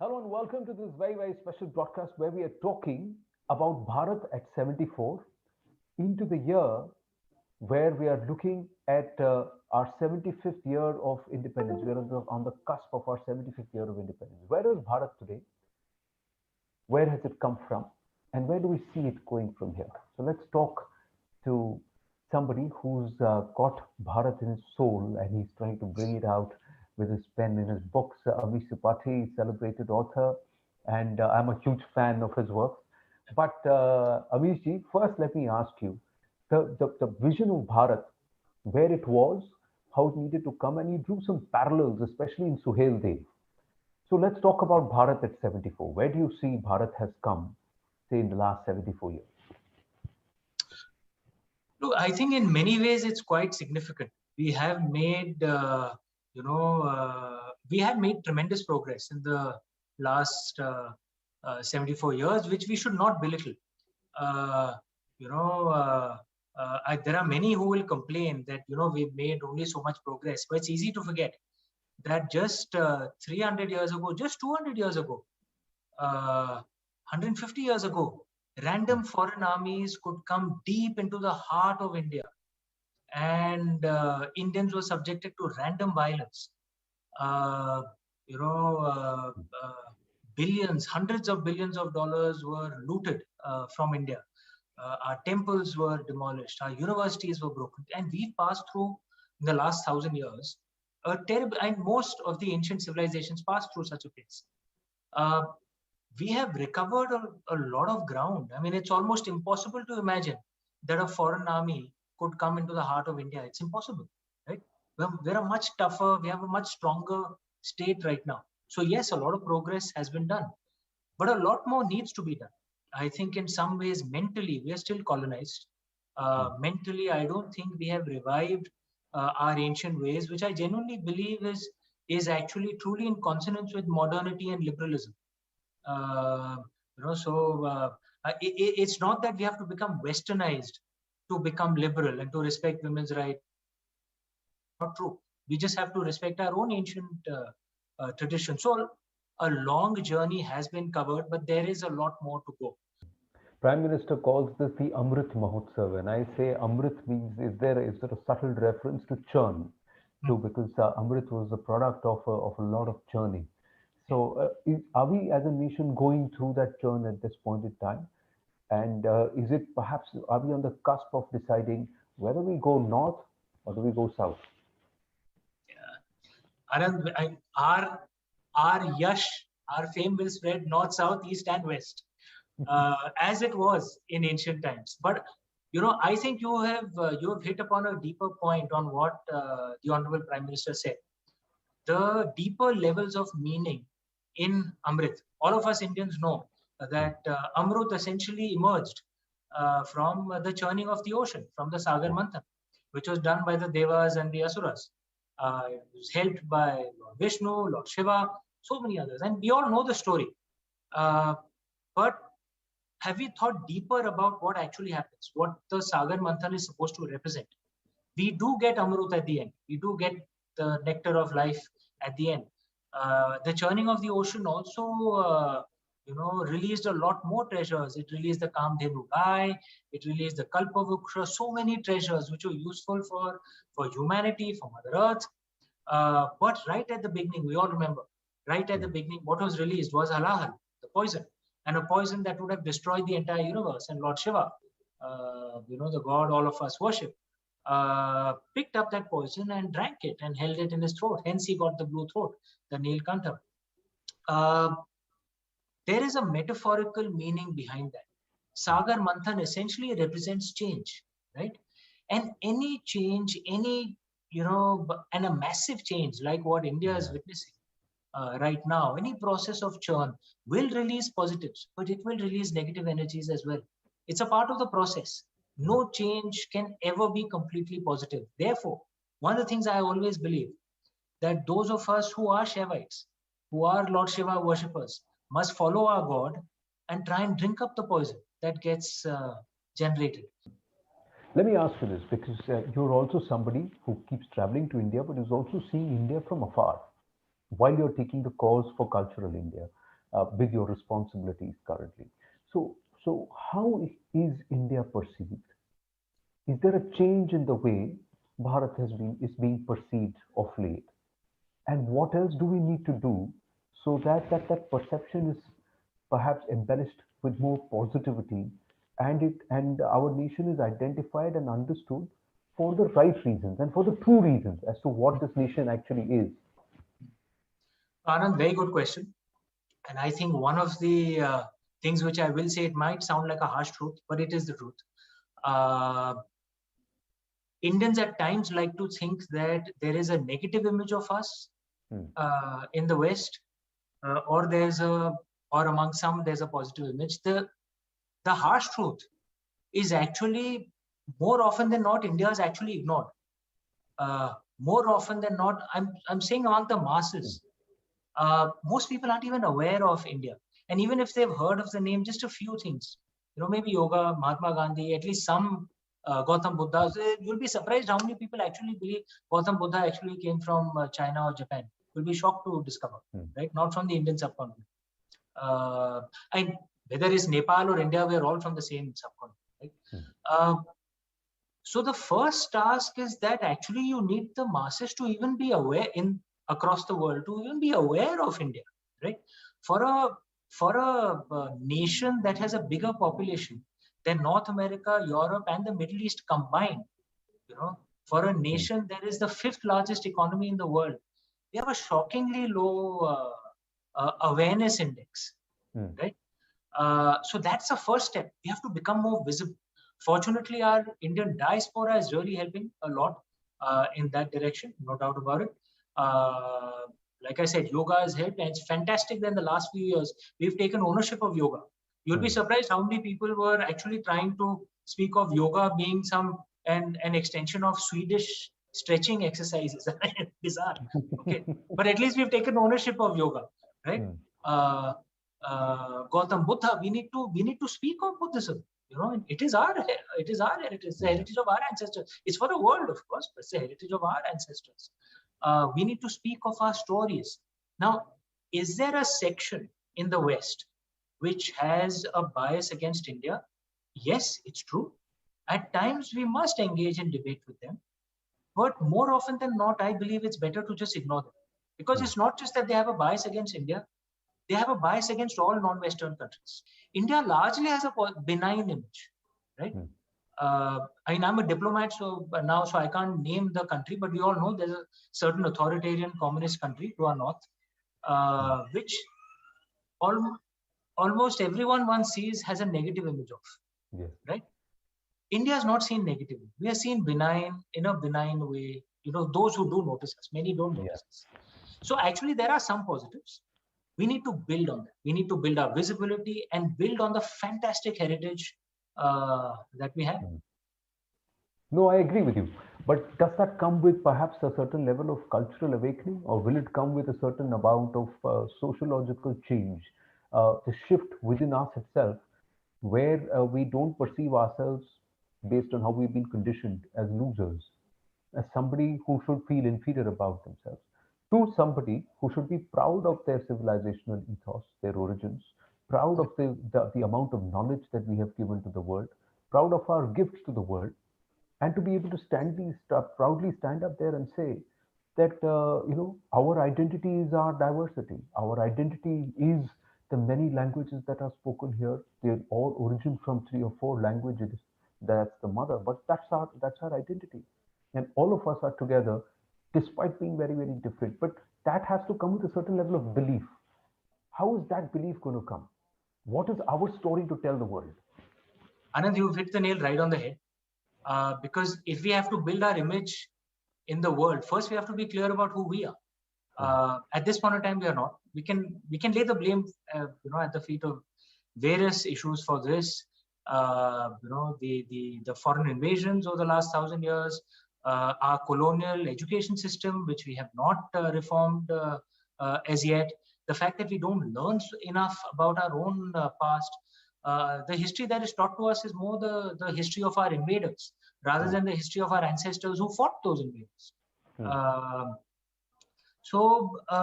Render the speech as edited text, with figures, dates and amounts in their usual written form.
Hello and welcome to this very special broadcast where we are talking about Bharat at 74 into the year where we are looking at our 75th year of independence. We are on the cusp of our 75th year of independence. Where is Bharat today? Where has it come from? And where do we see it going from here? So let's talk to somebody who's got Bharat in his soul and he's trying to bring it out with his pen in his books. Amish Tripathi, celebrated author, and I'm a huge fan of his work. But Amishji, first let me ask you the vision of Bharat, where it was, how it needed to come, and you drew some parallels, especially in Suhail Dev. So let's talk about Bharat at 74. Where do you see Bharat has come, say, in the last 74 years? Look, I think in many ways it's quite significant. We have made, we have made tremendous progress in the last 74 years, which we should not belittle. Uh, there are many who will complain that, we've made only so much progress, but it's easy to forget that just 300 years ago, just 200 years ago, 150 years ago, random foreign armies could come deep into the heart of India, and Indians were subjected to random violence. Uh, you know, Billions, hundreds of billions of dollars were looted from India. Our temples were demolished, our universities were broken, and we passed through in the last 1,000 years a terrible, and most of the ancient civilizations passed through such a phase. Uh, we have recovered a lot of ground. I mean, it's almost impossible to imagine that a foreign army could come into the heart of India. It's impossible, right? We're a much tougher, we have a much stronger state right now. So yes, a lot of progress has been done, but a lot more needs to be done. I think in some ways, mentally, we are still colonized. Mentally, I don't think we have revived our ancient ways, which I genuinely believe is actually truly in consonance with modernity and liberalism. Uh, it's not that we have to become westernized to become liberal and to respect women's rights. Not true. We just have to respect our own ancient tradition. So a long journey has been covered, but there is a lot more to go. Prime Minister calls this the Amrit Mahotsav. When I say Amrit means, is there a subtle reference to churn too? Because Amrit was a product of a lot of churning. So are we as a nation going through that churn at this point in time? And is it perhaps, are we on the cusp of deciding whether we go north or do we go south? Anand, our yash, our fame will spread north, south, east, and west, as it was in ancient times. But I think you have hit upon a deeper point on what the Honorable Prime Minister said. The deeper levels of meaning in Amrit. All of us Indians know that Amrit essentially emerged from the churning of the ocean, from the Sagar Manthan, which was done by the Devas and the Asuras. It was helped by Lord Vishnu, Lord Shiva, so many others. And we all know the story. But have we thought deeper about what actually happens, what the Sagar Manthan is supposed to represent? We do get Amrut at the end. We do get the nectar of life at the end. The churning of the ocean also, released a lot more treasures. It released the Kamdhenu Gai, it released the Kalpavruksha, so many treasures which were useful for humanity, for Mother Earth. But right at the beginning, we all remember, right at the beginning, what was released was Halahal, the poison, and a poison that would have destroyed the entire universe. And Lord Shiva, the god all of us worship, picked up that poison and drank it and held it in his throat. Hence, he got the blue throat, the Nilkantha. There is a metaphorical meaning behind that. Sagar Manthan essentially represents change, right? And any change, and a massive change like what India is witnessing right now, any process of churn will release positives, but it will release negative energies as well. It's a part of the process. No change can ever be completely positive. Therefore, one of the things I always believe that those of us who are Shaivites, who are Lord Shiva worshippers, must follow our God and try and drink up the poison that gets generated. Let me ask you this, because you're also somebody who keeps traveling to India, but is also seeing India from afar. while you're taking the cause for cultural India with your responsibilities currently. So, so how is India perceived? Is there a change in the way Bharat is being perceived of late? And what else do we need to do so that perception is perhaps embellished with more positivity, and our nation is identified and understood for the right reasons and for the true reasons as to what this nation actually is? Anand, very good question. And I think one of the things which I will say, it might sound like a harsh truth, but it is the truth. Indians at times like to think that there is a negative image of us in the West, or among some there's a positive image. The harsh truth is actually, more often than not, India is actually ignored. More often than not, I'm saying among the masses, most people aren't even aware of India. And even if they've heard of the name, just a few things, maybe yoga, Mahatma Gandhi, at least some Gautam Buddha. You'll be surprised how many people actually believe Gautam Buddha actually came from China or Japan. You'll be shocked to discover, right? Not from the Indian subcontinent. And whether it's Nepal or India, we're all from the same subcontinent, right? So the first task is that actually you need the masses to even be aware across the world, to even be aware of India, right? For a nation that has a bigger population than North America, Europe, and the Middle East combined, for a nation that is the 5th largest economy in the world, we have a shockingly low awareness index, right? So that's the first step. We have to become more visible. Fortunately, our Indian diaspora is really helping a lot in that direction, no doubt about it. Like I said, yoga has helped, and it's fantastic that in the last few years, we've taken ownership of yoga. You'll be surprised how many people were actually trying to speak of yoga being an extension of Swedish stretching exercises. Bizarre. Okay. But at least we've taken ownership of yoga, right? Gautam Buddha, we need to speak of Buddhism. It is our heritage, the heritage of our ancestors. It's for the world, of course, but it's the heritage of our ancestors. We need to speak of our stories. Now, is there a section in the West which has a bias against India? Yes, it's true. At times, we must engage in debate with them. But more often than not, I believe it's better to just ignore them. Because it's not just that they have a bias against India, they have a bias against all non-Western countries. India largely has a benign image, right? I'm a diplomat, so I can't name the country, but we all know there's a certain authoritarian communist country to our north, which almost everyone one sees has a negative image of, right? India is not seen negatively. We are seen in a benign way. Those who do notice us, many don't notice us. So actually, there are some positives. We need to build on that. We need to build our visibility and build on the fantastic heritage that we have. No, I agree with you. But does that come with perhaps a certain level of cultural awakening, or will it come with a certain amount of sociological change, the shift within us itself, where we don't perceive ourselves based on how we've been conditioned as losers, as somebody who should feel inferior about themselves, to somebody who should be proud of their civilizational ethos, their origins, proud of the amount of knowledge that we have given to the world, proud of our gifts to the world, and to be able to proudly stand up there and say that our identity is our diversity. Our identity is the many languages that are spoken here. They all origin from 3 or 4 languages. That's the mother, but that's our identity, and all of us are together, despite being very, very different. But that has to come with a certain level of belief. How is that belief going to come? What is our story to tell the world? Anand, you've hit the nail right on the head. Because if we have to build our image in the world, first we have to be clear about who we are. At this point in time, we are not. We can lay the blame, at the feet of various issues for this. The foreign invasions over the last 1,000 years, our colonial education system, which we have not reformed as yet, the fact that we don't learn enough about our own past. The history that is taught to us is more the history of our invaders rather than the history of our ancestors who fought those invaders.